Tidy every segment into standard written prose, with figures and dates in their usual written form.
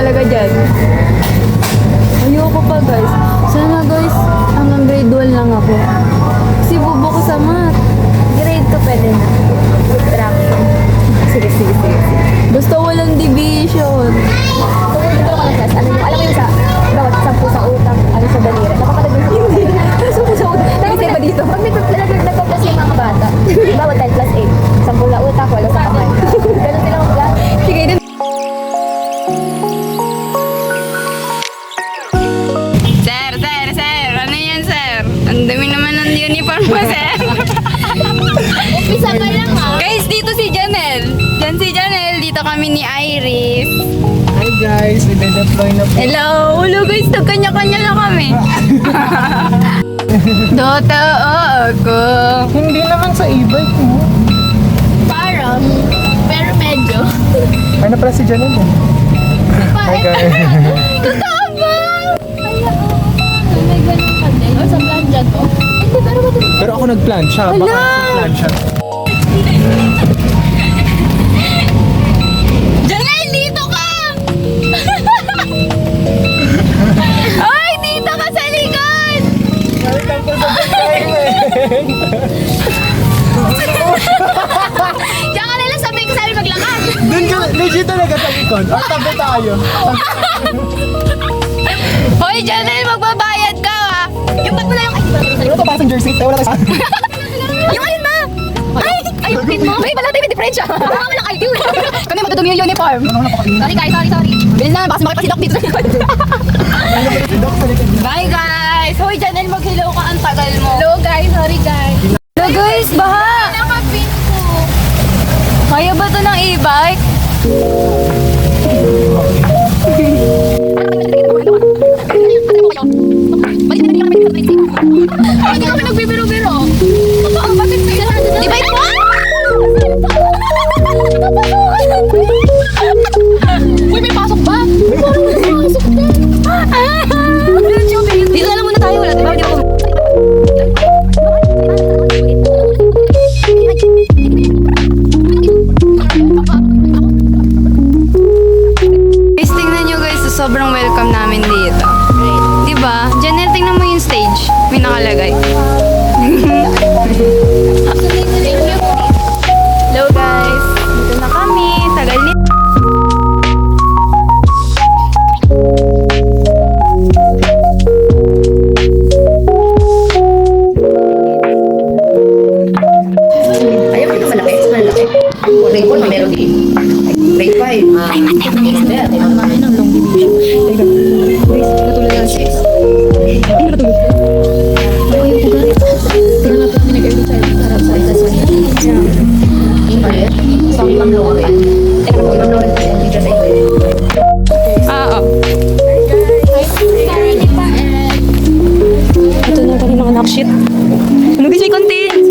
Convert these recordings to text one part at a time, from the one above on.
talaga dyan. Ayoko pa guys. Sana guys, hanggang grade 1 lang ako. Kasi bubo ko sa math. Grade 2 pwede na. Subtraction. Sige. Basta walang division. Kung dito ka na class, alam mo yung sa bawat 10 sa utak, ano sa daliri. Napapalagay sa hindi. 10 sa utak. Kasi ba dito? Pag may nagpaplas yung mga bata, bawat 10 plus 8. 10 sa utak, 8 sa kamay. Ganun sila mag-class. Sige din. Sir. Ano yan, sir? Ang dami naman ng uniform mo, sir. Umpisa pa lang ha. Guys, dito si Janelle. Diyan si Janelle. Dito kami ni Iris. Hi guys, i-deploy na po. Hello guys. Nagkanya-kanya na kami. Totoo ako. Hindi naman sa e-bike mo. Parang, pero medyo. Ano pala si Janelle eh? Hi guys. Totoo ba? May ganun ka din. O sa plan dyan mo? Hindi, pero ba't Pero ako nag-plan siya. Baka nag-plan siya. Janelle, dito ka! Ay, dito ka sa likod! Welcome to the payment! Diyan ka nalang sabi ko sabi maglakad. Doon ka, legit talaga sa likod. O, tabi tayo. Hoy, Janelle, magbabayad ka ha! Yung bag mo na yung... Ano to, passenger seat? Wala tayo sa... Yung alin ba? Ay, yung pin mo? May pala tayo may diferensya. Baka walang ID. Kami matudumi yung uniform. Sorry guys, sorry. Bilis na, baka makipasidok dito sa likod. Bye guys! Hoy, Janelle, mag-hello ka. Ang tagal mo. Hello guys, sorry guys. Hello guys, baha! Nakapin ko. Kaya ba ito ng e-bike? Hindi kami nagbibiro-biro. Totoo, bakit may sarado na? Di ba ito? Uy, may pasok ba? Parang may pasok din. Dito na lang muna tayo. Wala, di ba? Di ba? Guys, tingnan nyo guys. Sobrang welcome namin dito. Di ba? Janelle, tingnan mo yung stage. May nakalagay. Hello guys. Dito na kami. Tagal nito. Ayaw ko ito malaki. Malaki. Grade 4, meron din. Grade 5. Ay, mathematics. Oo. Ito na kami mga nakshit. Ano guys, may content?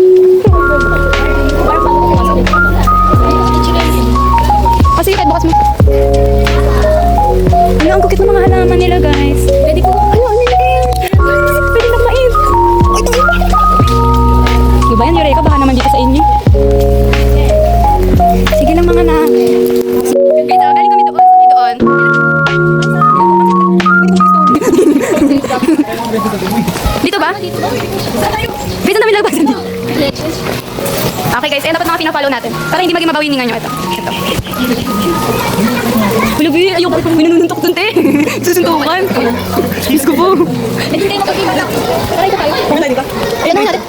Kasi kahit bukas mo. Ano, ang kukit ng mga halaman nila guys. Pwede ko. Ano nila yan? Pwede na mais. Diba yan, Eureka? Baka naman dito sa inyo. Sige lang mga na. Wait, galing kami doon. Dito ba? Dito namin lagpas. Okay guys, dapat mga pina-follow natin. Para hindi maging mabawi ningan nyo. Ito. Hulubi, ayoko pa minununtok dun, te. Susuntukan. Diyos ko po. Hindi mo kasi malak. Try ko tayo. Pumunta dito. Ayun natin.